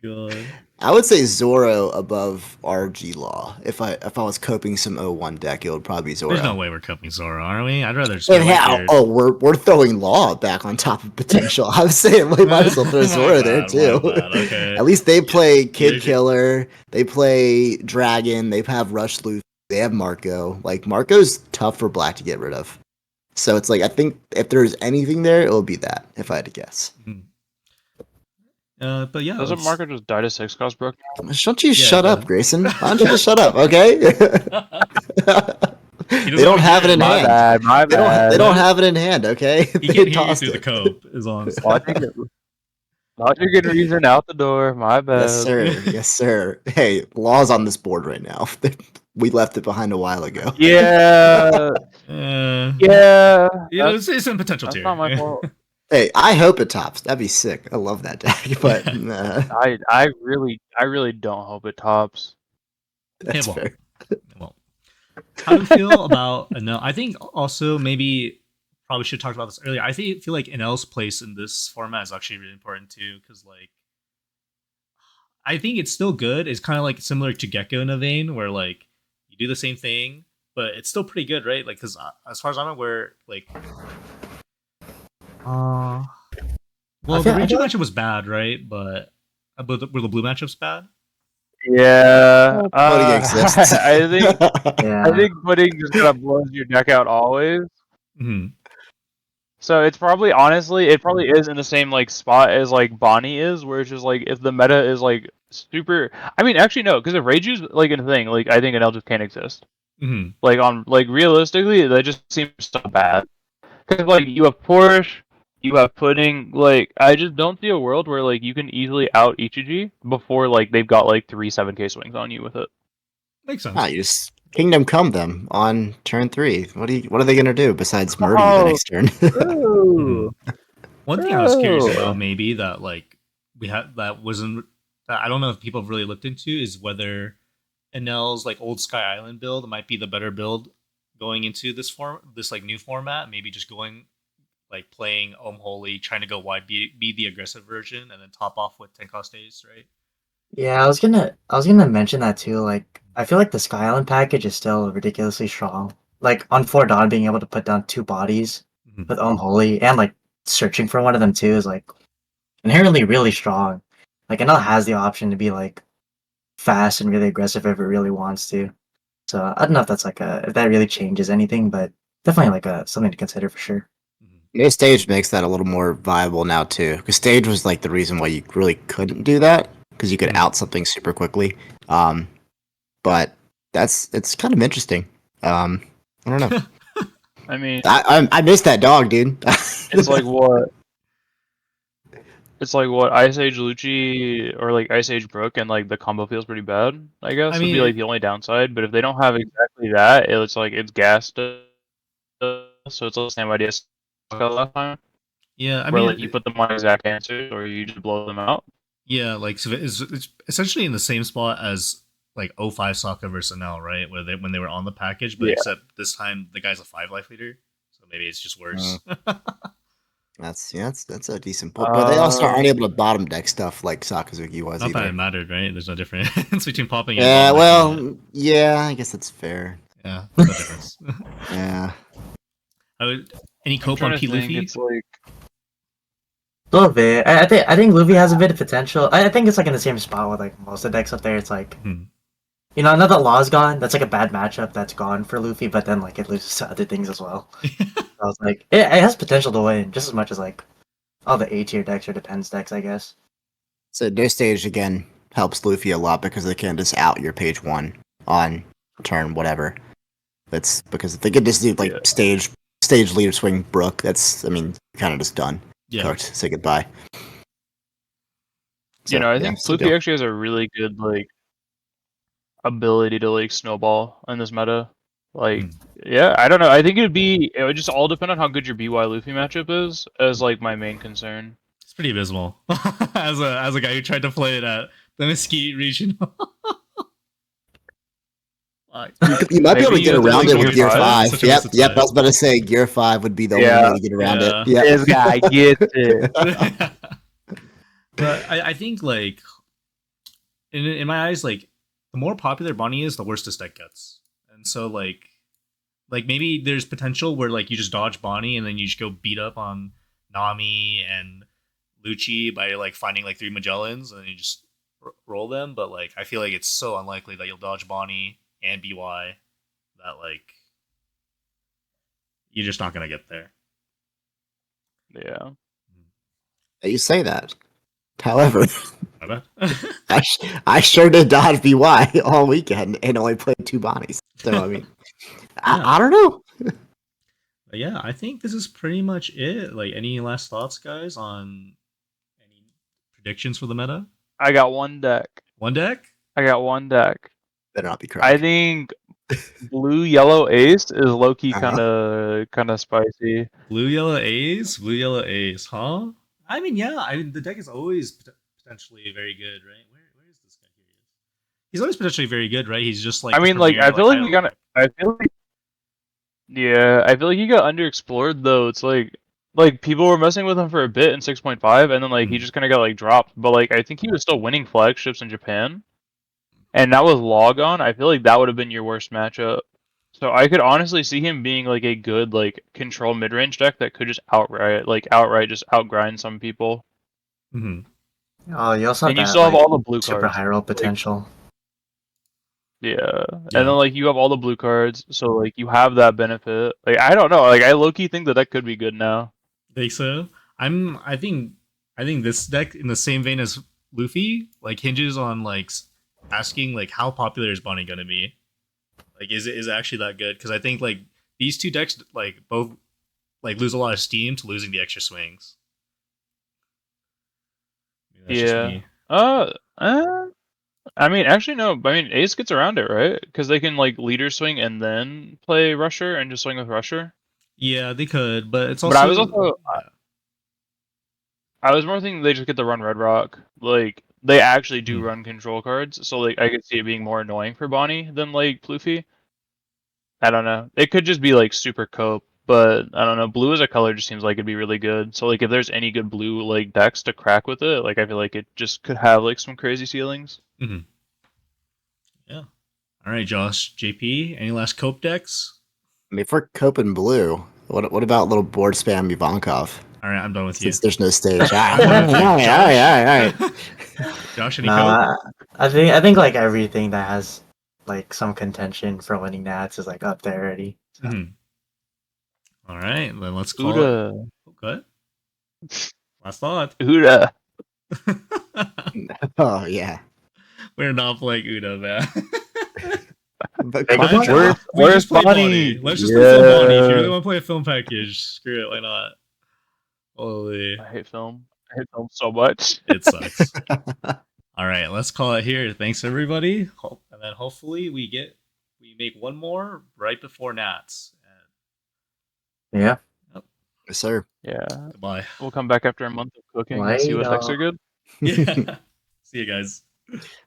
god. I would say Zoro above RG Law. If I was coping some 01 deck, it would probably be Zoro. There's no way we're coping Zoro, are we? I'd rather just we're throwing Law back on top of potential. I was saying we might as well throw Zoro there too. Okay. At least they play Kid Killer, they play Dragon, they have Rush Luffy, they have Marco. Like Marco's tough for Black to get rid of. So it's like I think if there's anything there, it will be that, if I had to guess. Mm-hmm. But yeah, doesn't Marco just die to 6-cost broke? Don't you shut up, Grayson? Why don't you just shut up, okay? They don't have it in hand. My bad. They don't have it in hand, okay? He can hear you through the cope as long as Logic and reason out the door. My bad. Yes, sir. Yes, sir. Hey, Law's on this board right now. We left it behind a while ago. Yeah. Yeah, it's in potential tier. That's not my fault. Hey, I hope it tops. That'd be sick. I love that deck, but I really don't hope it tops. That's won't. fair. It won't. How do you feel about Enel? I think also maybe probably should talk about this earlier. Feel like Enel's place in this format is actually really important too, because like I think it's still good. It's kind of like similar to Gecko in a vein, where like you do the same thing, but it's still pretty good, right? Like, because as far as I'm aware, like, well, the I regional feel like matchup was bad, right? But were the blue matchups bad? Yeah, Voting exists. I think yeah. pudding just kind of blows your deck out always. Hmm. So it's probably honestly, it probably is in the same like spot as like Bonnie is, where it's just like if the meta is like super. I mean, actually no, because if Reiju's like a thing, like I think Enel just can't exist. Hmm. Like on like realistically, that just seems so bad. Because like you have Porsche, you have Pudding. Like I just don't see a world where like you can easily out Ichiji before like they've got like 3 7K swings on you with it. Makes Ah, sense. you just Kingdom Come them on turn 3. What are they gonna do besides murder you the Oh, next turn? Mhm. true. One thing I was curious True. about, maybe that like we had that wasn't that I don't know if people have really looked into, is whether Enel's like old Sky Island build might be the better build going into this like new format. Maybe just going like playing Holy, trying to go wide, be the aggressive version, and then top off with 10 cost days, right? Yeah, I was gonna mention that too. Like, I feel like the Sky Island package is still ridiculously strong. Like on 4 Dawn, being able to put down 2 bodies Mhm. with Holy and like searching for one of them too is like inherently really strong. Like Enel has the option to be like fast and really aggressive if it really wants to. So I don't know if that's like if that really changes anything, but definitely like something to consider for sure. Mhm. New stage makes that a little more viable now too, because stage was like the reason why you really couldn't do that, because you could Mhm. out something super quickly. But it's kind of interesting. I don't know. I mean, I miss that dog, dude. it's like what? It's like what Ice Age Lucci or like Ice Age Brook, and like the combo feels pretty bad. I I guess would be mean, like the only downside. But if they don't have exactly that, it's like it's gassed. So it's the same idea as last time, yeah, I where mean, like you put them on exact answers or you just blow them out. yeah, like so it's essentially in the same spot as like '05 Sokka versus Enel, right? Where when they were on the package, but Yeah. except this time the guy's a 5 life leader, so maybe it's just worse. That's a decent point. But they also aren't able to bottom deck stuff like Sakazuki was Not that it either. mattered, right? There's no difference between popping and Yeah, bottom decking it. well, yeah, I guess that's fair. Yeah, there's no difference. Yeah. Any I'm cope on trying to P think. Luffy? It's like A little bit. I think Luffy has a bit of potential. I think it's like in the same spot with like most of the decks up there. It's like Hmm. now that Law's gone, that's like a bad matchup that's gone for Luffy, but then like it loses to other things as well. I was like, it has potential to win just as much as like all the A tier decks or depends decks, I guess. So their stage again helps Luffy a lot because they can just out your page 1 on turn whatever. That's because if they could just do like Yeah. stage leader swing Brook, that's kind of just done. Yeah. Cooked. Say goodbye. I Yeah, think so Luffy actually has a really good like ability to like snowball in this meta. Like, yeah, I don't know. I think it would just all depend on how good your BY Luffy matchup is as like my main concern. It's pretty abysmal. as a guy who tried to play it at the Mesquite regional. You might be able to Maybe get you have to around like it with Gear Gear 5? 5. Such a Yep, waste of yep. I time. was about to say Gear 5 would be the only Yeah. way to get around Yeah. it. Yeah. This guy gets it. But I think like in my eyes, like the more popular Bonnie is, the worse this deck gets. And so like maybe there's potential where like you just dodge Bonnie and then you just go beat up on Nami and Lucci by like finding like 3 Magellans and then you just roll them. But like I feel like it's so unlikely that you'll dodge Bonnie and BY that like you're just not gonna get there. Yeah. You say that. However, My bad. I sure did dodge BY all weekend and only played 2 Bonnies. So, I don't know. But yeah, I think this is pretty much it. Like, any last thoughts, guys, on any predictions for the meta? I got one deck. One deck? Better not be correct. I think blue yellow ace is low key kind of spicy. Blue yellow ace? Blue yellow ace, huh? Yeah. The deck is always potentially very good, right? Where is this guy? Here he is. He's always potentially very good, right? He's just like I the mean, like, premier, I feel like high he got. level. I feel like. Yeah, I feel like he got underexplored though. It's like people were messing with him for a bit in 6.5, and then like he Mhm. just kind of got like dropped. But like I think he was still winning flagships in Japan, and that was Logon. I feel like that would have been your worst matchup. So I could honestly see him being like a good like control mid range deck that could just outright just outgrind some people. Mhm. Oh, you also have And you that still have like all the blue super cards. high roll Like, potential. yeah. And Yeah. then like you have all the blue cards, so like you have that benefit. Like I don't know, like I low key think that that could be good now. Think so? I think this deck, in the same vein as Luffy, like hinges on like asking like how popular is Bonnie gonna be? Like, is it actually that good? Because I think like these two decks like both like lose a lot of steam to losing the extra swings. Maybe that's just Yeah. me. Uh, I mean, actually, no. I mean, Ace gets around it, right? Because they can like leader swing and then play Rusher and just swing with Rusher. Yeah, they could, but it's But also yeah. I was more thinking they just get to run Red Rock. Like they actually do Hmm. run control cards, so like I could see it being more annoying for Bonnie than like Pluffy. I don't know. It could just be like super cope, but I don't know. Blue as a color just seems like it'd be really good. So like if there's any good blue like decks to crack with it, like I feel like it just could have like some crazy ceilings. Hmm. Yeah. All right, Josh, JP, any last cope decks? I mean, for Cope and Blue, what about little board spam Ivankov? All right, I'm done with you. Since there's no stage. I'm done with you, All Josh. right. Josh, any No, cope? I think like everything that has like some contention for winning Nats is like up there already. So. Mhm. All right, then let's call it. Uda. Okay. Last thought. Uda. Oh yeah. We're not playing Uno, man. But Take a Copa bunch. Drop. We Where's just play Bonnie? Bonnie. Let's just play film Bonnie. If you really Yeah. want to play a film package, screw it. Why not? Holy, I hate film. I hate film so much. it sucks. All right, let's call it here. Thanks everybody, and then hopefully we make one more right before Nats. Yeah. And, Yes, sir. Yeah. goodbye. We'll come back after a month of cooking and see what decks Later. are good. Yeah. See you guys.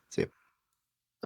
See you.